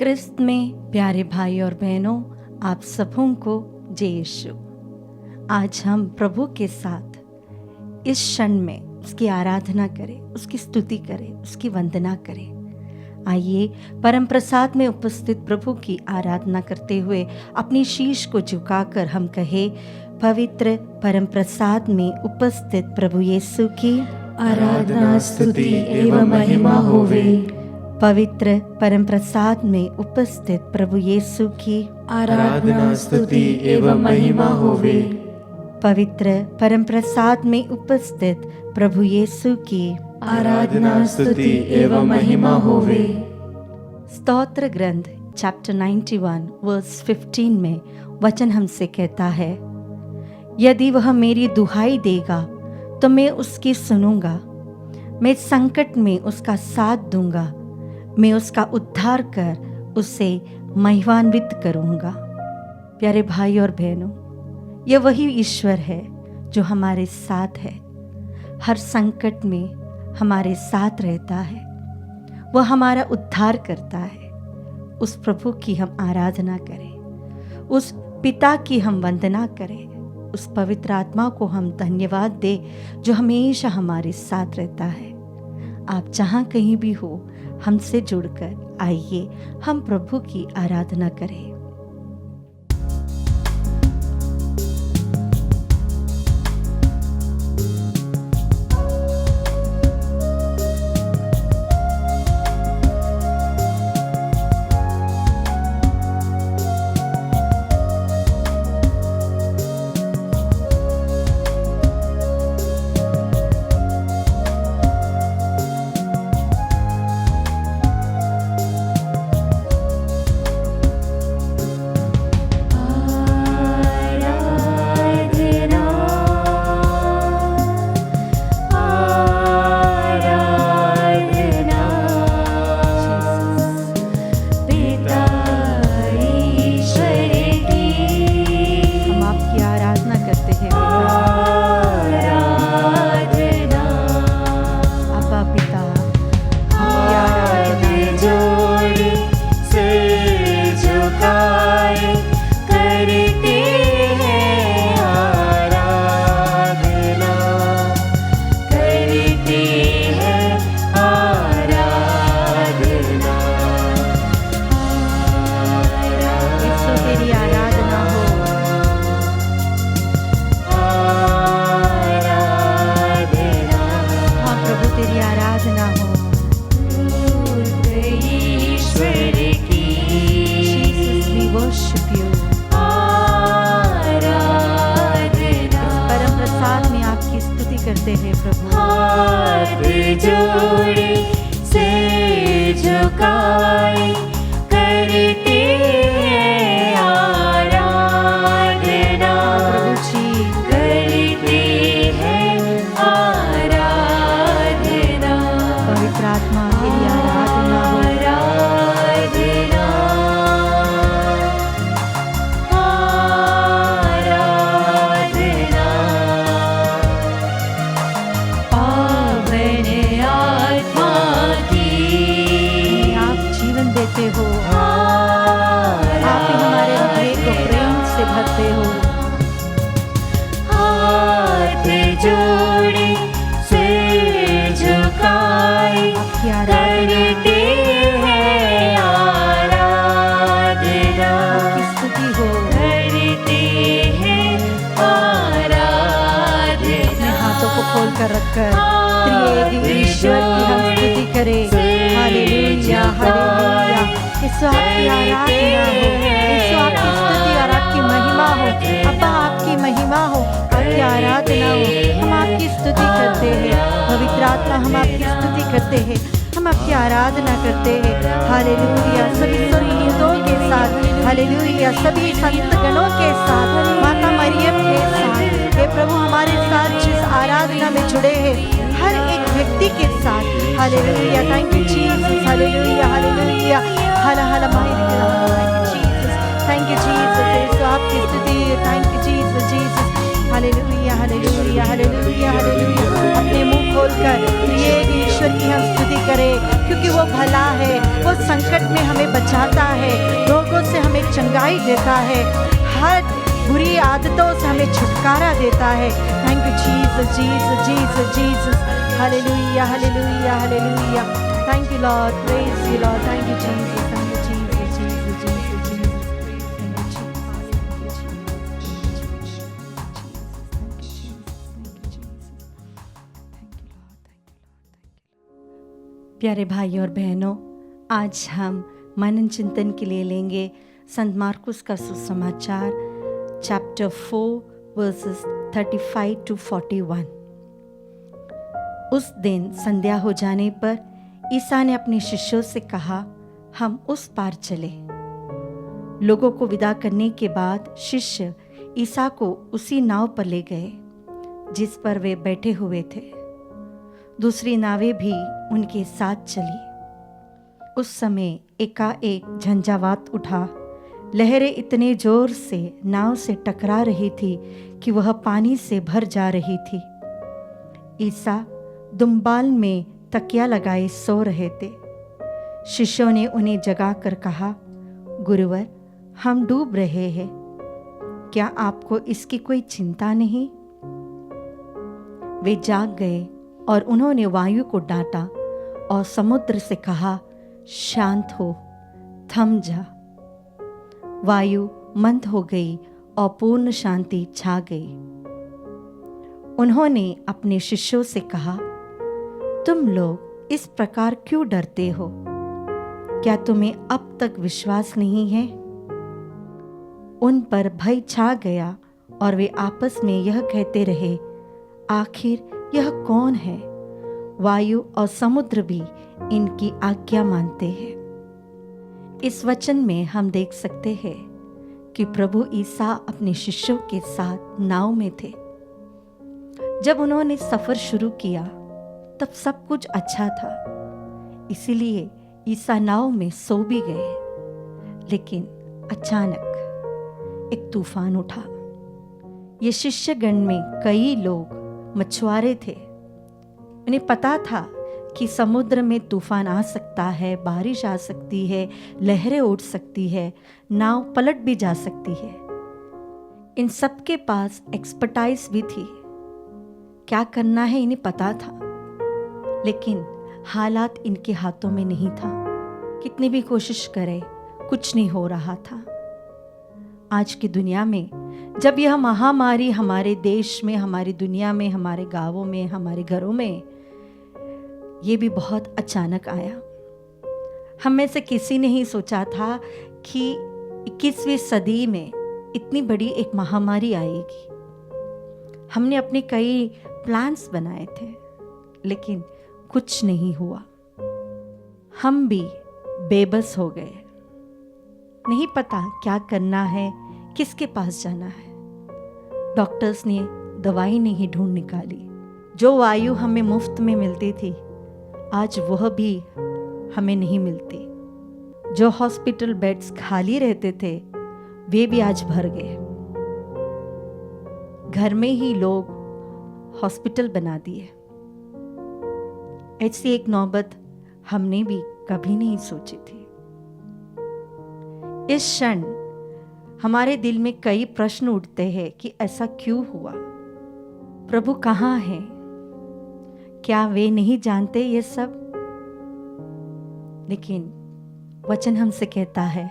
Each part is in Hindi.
क्रिस्त में प्यारे भाई और बहनों, आप सबों को जय यीशु। आज हम प्रभु के साथ इस क्षण में उसकी आराधना करें, उसकी स्तुति करें, उसकी वंदना करें। आइए परम प्रसाद में उपस्थित प्रभु की आराधना करते हुए अपनी शीश को झुकाकर हम कहे, पवित्र परम प्रसाद में उपस्थित प्रभु यीशु की आराधना स्तुति एवं महिमा होवे। पवित्र परम प्रसाद में उपस्थित प्रभु यीशु की आराधना स्तुति एवं महिमा होवे। पवित्र परम प्रसाद में उपस्थित प्रभु यीशु की आराधना स्तुति एवं महिमा होवे। स्तोत्र ग्रंथ चैप्टर 91 वर्स 15 में वचन हमसे कहता है, यदि वह मेरी दुहाई देगा तो मैं उसकी सुनूंगा, मैं संकट में उसका साथ दूंगा, मैं उसका उद्धार कर उसे महिमान्वित करूंगा। प्यारे भाई और बहनों, यह वही ईश्वर है जो हमारे साथ है, हर संकट में हमारे साथ रहता है, वह हमारा उद्धार करता है। उस प्रभु की हम आराधना करें, उस पिता की हम वंदना करें, उस पवित्र आत्मा को हम धन्यवाद दें जो हमेशा हमारे साथ रहता है। आप जहाँ कहीं भी हो, हमसे जुड़कर आइए हम प्रभु की आराधना करें। करते हैं प्रभु, हाथ जोड़े से झुकाए करते हैं आराधना। प्रभु जी करते हैं आराधना। पवित्र आत्मा तेरी आराधना हो। देते हो, आप ही हमारे हृदय को प्रेम से भरते हो। हाथ जोड़े से झुकाए करते हैं आराधना। आपकी स्तुति हो, करते हैं आराधना। हाथों को खोल कर रखकर त्रिएक ईश्वर की हम स्तुति करें। Hallelujah hallelujah. यीशु आपकी आराधना हो, यीशु आपकी स्तुति और आपकी महिमा हो। अब्बा आपकी महिमा हो, आपकी आराधना हो। हम आपकी स्तुति करते हैं पवित्र आत्मा, हम आपकी स्तुति करते हैं, हम आपकी आराधना करते हैं। हालेलुया। सभी स्वर्गदूतों के साथ, हालेलुया, सभी संत गणों के साथ, माता मरियम के साथ, हे प्रभु हमारे साथ जिस आराधना में जुड़े हैं हर एक व्यक्ति के साथ, hallelujah. Thank you Jesus, hallelujah hallelujah. हला हला माहिर, थैंक यू जीसस, यीशु आपकी स्तुति। Thank you Jesus, Jesus, hallelujah hallelujah hallelujah hallelujah. अपने मुंह खोलकर ये ईश्वर की हम स्तुति करें, क्योंकि वो भला है, वो संकट में हमें बचाता है, रोगों से हमें चंगाई देता है, हर बुरी आदतों से हमें छुटकारा देता है। Thank you Jesus, Jesus, Jesus, Jesus. Hallelujah, hallelujah, hallelujah. Thank you Lord, praise you Lord. Thank you Jesus, thank you Jesus, Jesus, Jesus, Jesus. प्यारे भाई और बहनों, आज हम मनन चिंतन के लिए लेंगे संत मार्कुस का सुसमाचार चैप्टर 4 वर्सेस 35 to 41। उस दिन संध्या हो जाने पर ईसा ने अपने शिष्यों से कहा, हम उस पार चले। लोगों को विदा करने के बाद शिष्य ईसा को उसी नाव पर ले गए जिस पर वे बैठे हुए थे। दूसरी नावें भी उनके साथ चली। उस समय एकाएक झंझावात उठा। लहरें इतने जोर से नाव से टकरा रही थी कि वह पानी से भर जा रही थी। ईसा दुम्बाल में तकिया लगाए सो रहे थे। शिष्यों ने उन्हें जगाकर कहा, गुरुवर, हम डूब रहे हैं, क्या आपको इसकी कोई चिंता नहीं? वे जाग गए और उन्होंने वायु को डांटा और समुद्र से कहा, शांत हो, थम जा। वायु मंद हो गई और पूर्ण शांति छा गई। उन्होंने अपने शिष्यों से कहा, तुम लोग इस प्रकार क्यों डरते हो? क्या तुम्हें अब तक विश्वास नहीं है? उन पर भय छा गया और वे आपस में यह कहते रहे, आखिर यह कौन है? वायु और समुद्र भी इनकी आज्ञा मानते हैं। इस वचन में हम देख सकते हैं कि प्रभु ईसा अपने शिष्यों के साथ नाव में थे। जब उन्होंने सफर शुरू किया तब सब कुछ अच्छा था, इसीलिए ईसा नाव में सो भी गए। लेकिन अचानक एक तूफान उठा। ये शिष्यगण में कई लोग मछुआरे थे। उन्हें पता था कि समुद्र में तूफान आ सकता है, बारिश आ सकती है, लहरें उठ सकती है, नाव पलट भी जा सकती है। इन सब के पास एक्सपर्टाइज भी थी। क्या करना है इन्हें पता था, लेकिन हालात इनके हाथों में नहीं था। कितनी भी कोशिश करे, कुछ नहीं हो रहा था। आज की दुनिया में जब यह महामारी हमारे देश में, हमारी दुनिया में, हमारे गांवों में, हमारे घरों में, ये भी बहुत अचानक आया। हम में से किसी ने ही सोचा था कि 21वीं सदी में इतनी बड़ी एक महामारी आएगी। हमने अपने कई प्लान्स बनाए थे, लेकिन कुछ नहीं हुआ। हम भी बेबस हो गए। नहीं पता क्या करना है, किसके पास जाना है। डॉक्टर्स ने दवाई नहीं ढूंढ निकाली। जो वायु हमें मुफ्त में मिलती थी, आज वह भी हमें नहीं मिलती। जो हॉस्पिटल बेड्स खाली रहते थे, वे भी आज भर गए। घर में ही लोग हॉस्पिटल बना दिए। ऐसी एक नौबत हमने भी कभी नहीं सोची थी। इस क्षण हमारे दिल में कई प्रश्न उठते हैं कि ऐसा क्यों हुआ? प्रभु कहाँ है? क्या वे नहीं जानते ये सब? लेकिन वचन हमसे कहता है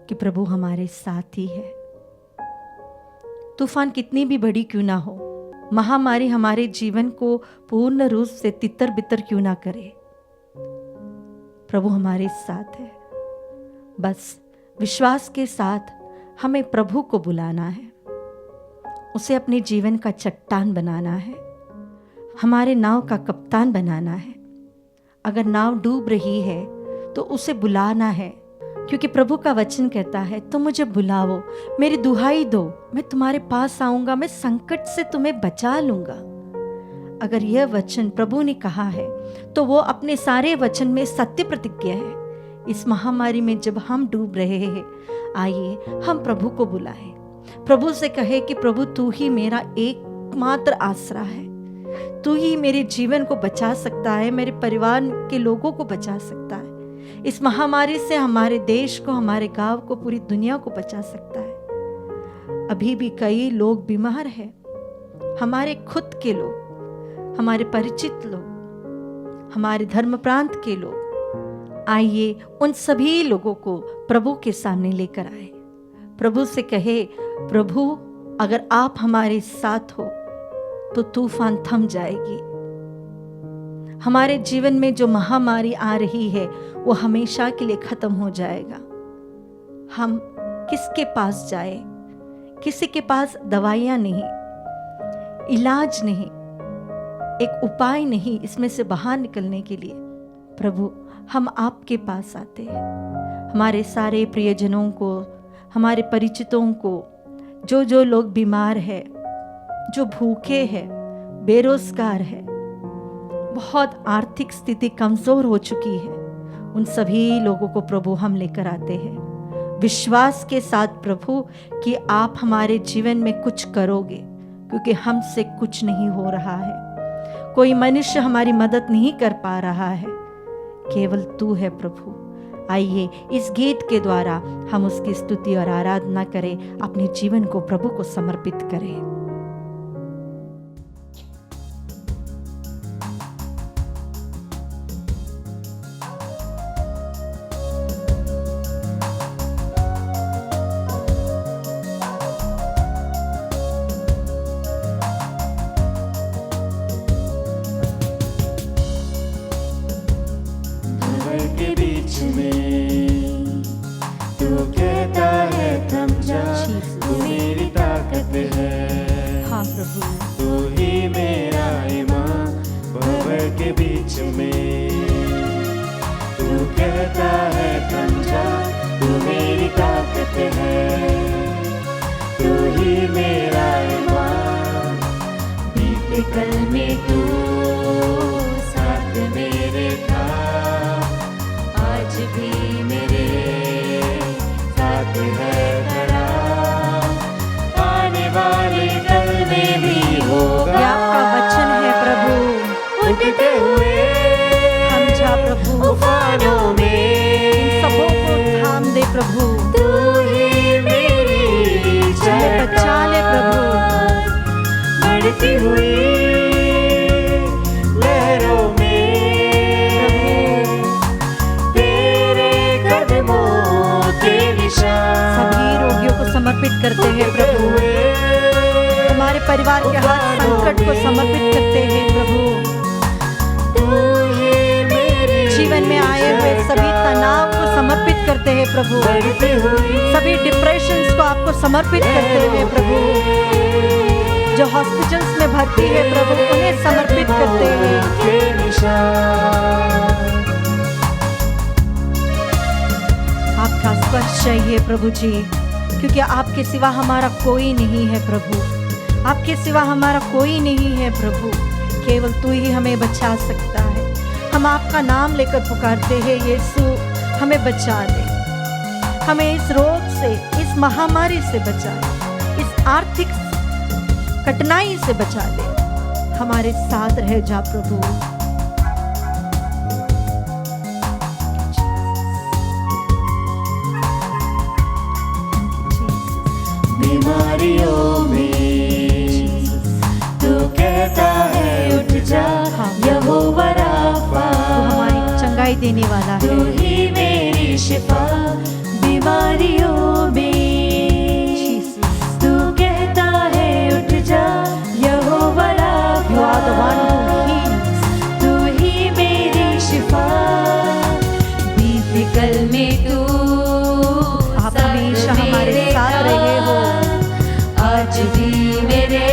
कि प्रभु हमारे साथ ही है। तूफान कितनी भी बड़ी क्यों ना हो, महामारी हमारे जीवन को पूर्ण रूप से तितर बितर क्यों ना करे, प्रभु हमारे साथ है। बस विश्वास के साथ हमें प्रभु को बुलाना है, उसे अपने जीवन का चट्टान बनाना है, हमारे नाव का कप्तान बनाना है। अगर नाव डूब रही है तो उसे बुलाना है, क्योंकि प्रभु का वचन कहता है, तुम मुझे बुलाओ, मेरी दुहाई दो, मैं तुम्हारे पास आऊंगा, मैं संकट से तुम्हें बचा लूंगा। अगर यह वचन प्रभु ने कहा है तो वो अपने सारे वचन में सत्य प्रतिज्ञा है। इस महामारी में जब हम डूब रहे हैं, आइए हम प्रभु को बुलाएं, प्रभु से कहे कि प्रभु तू ही मेरा एकमात्र आसरा है, तू ही मेरे जीवन को बचा सकता है, मेरे परिवार के लोगों को बचा सकता है। इस महामारी से हमारे देश को, हमारे गांव को, पूरी दुनिया को बचा सकता है। अभी भी कई लोग बीमार हैं, हमारे खुद के लोग, हमारे परिचित लोग, हमारे धर्म प्रांत के लोग। आइए उन सभी लोगों को प्रभु के सामने लेकर आए, प्रभु से कहे, प्रभु अगर आप हमारे साथ हो तो तूफान थम जाएगी। हमारे जीवन में जो महामारी आ रही है वो हमेशा के लिए खत्म हो जाएगा। हम किसके पास जाए? किसी के पास दवाइयां नहीं, इलाज नहीं, एक उपाय नहीं इसमें से बाहर निकलने के लिए। प्रभु हम आपके पास आते हैं। हमारे सारे प्रियजनों को, हमारे परिचितों को, जो लोग बीमार है, जो भूखे हैं, बेरोजगार है, बहुत आर्थिक स्थिति कमजोर हो चुकी है, उन सभी लोगों को प्रभु हम लेकर आते हैं विश्वास के साथ प्रभु कि आप हमारे जीवन में कुछ करोगे, क्योंकि हमसे कुछ नहीं हो रहा है। कोई मनुष्य हमारी मदद नहीं कर पा रहा है, केवल तू है प्रभु। आइए इस गीत के द्वारा हम उसकी स्तुति और आराधना करें, अपने जीवन को प्रभु को समर्पित करें। कल में तू साथ मेरे था, आज भी मेरे साथ है खड़ा, आने वाले कल में भी होगा। ये आपका वचन है प्रभु। उठते हुए हम जा प्रभु, तूफानों में इन सबों को थाम दे प्रभु। तू ही मेरी हमें बचा ले प्रभु। बढ़ती हुई लहरों में तेरे कदमों के निशान। सभी रोगियों को समर्पित करते हैं प्रभु, हमारे परिवार के हर संकट को समर्पित करते हैं प्रभु। जीवन में आए हुए सभी तनाव को समर्पित करते हैं प्रभु, सभी डिप्रेशंस को आपको समर्पित करते हैं प्रभु। जो हॉस्पिटल्स में भर्ती है प्रभु, उन्हें समर्पित करते हैं। आपका स्पर्श चाहिए प्रभु जी, क्योंकि आपके सिवा हमारा कोई नहीं है प्रभु, आपके सिवा हमारा कोई नहीं है प्रभु। केवल तू ही हमें बचा सकता है। हम आपका नाम लेकर पुकारते हैं, यीशु हमें बचा दे, हमें इस रोग से, इस महामारी से बचाए, इस आर्थिक कठिनाई से बचा ले। हमारे साथ रह जा प्रभु। बीमारियों में तू कहता है उठ जा, यहोवा राफा, हमारी चंगाई देने वाला है। तू ही मेरी शिफा बीमारियों में। यहोवा राफा, तू ही मेरी शिफा। बीते कल में तू आप हमेशा हमारे साथ रहे हो, आज भी मेरे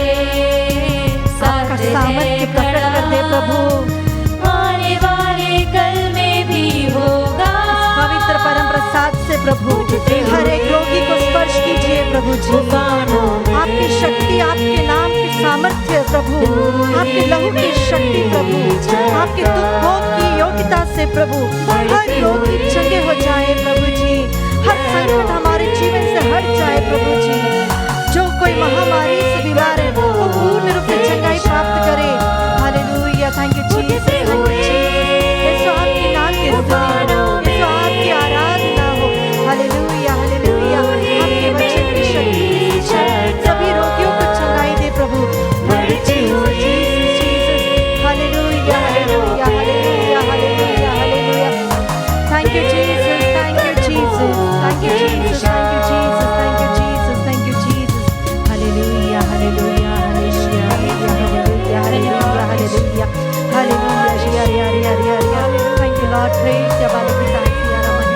साथ सामर्थ्य प्रकट कर दे प्रभु। आने वाले कल में भी होगा। पवित्र परम प्रसाद से प्रभु हर एक रोगी को स्पर्श कीजिए प्रभु जी। आपकी शक्ति, आपके नाम की सामर्थ्य प्रभु, आपके लहू की शक्ति प्रभु, आपके दुख की योग्यता से प्रभु हर रोगी चंगे हो जाए प्रभु जी। हर संकट हमारे जीवन से हट जाए प्रभु जी। जो कोई महामारी से बीमार है वो पूर्ण रूप से चंगाई प्राप्त करे। Hallelujah, thank you Jesus, thank you Jesus. यीशु आपके नाम की स्तुति हो, यीशु आपकी आराधना हो। हालेलुया, हालेलुया, आपके वचन की शक्ति से सभी रोगियों को चंगाई दे प्रभु। Thank you Jesus, Jesus, Jesus. Hallelujah, hallelujah, hallelujah, hallelujah, hallelujah. Thank you Jesus, thank you Jesus, thank you Jesus, thank you Jesus, thank you Jesus, thank you Jesus. Hallelujah, hallelujah, hallelujah, hallelujah, hallelujah, hallelujah, hallelujah, जिया रिया रिया रिया रिया। थैंक यू लॉर्ड, प्रेज या बाले पिता की आराधना।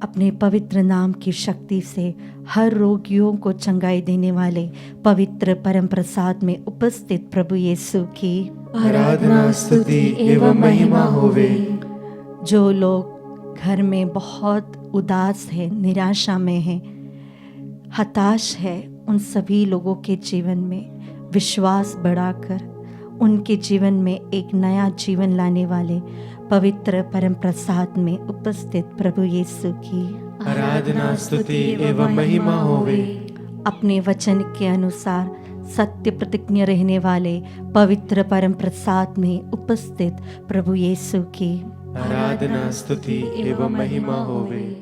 अपने पवित्र नाम की शक्ति से हर रोगियों को चंगाई देने वाले पवित्र परम प्रसाद में उपस्थित प्रभु यीशु की आराधना स्तुति एवं महिमा होवे। जो लोग घर में बहुत उदास है, निराशा में है, हताश है, उन सभी लोगों के जीवन में विश्वास बढ़ाकर उनके जीवन में एक नया जीवन लाने वाले पवित्र परम प्रसाद में उपस्थित प्रभु यीशु की आराधना स्तुति एवं महिमा होवे। अपने वचन के अनुसार सत्य प्रतिज्ञ रहने वाले पवित्र परम प्रसाद में उपस्थित प्रभु यीशु की आराधना स्तुति एवं महिमा होवे।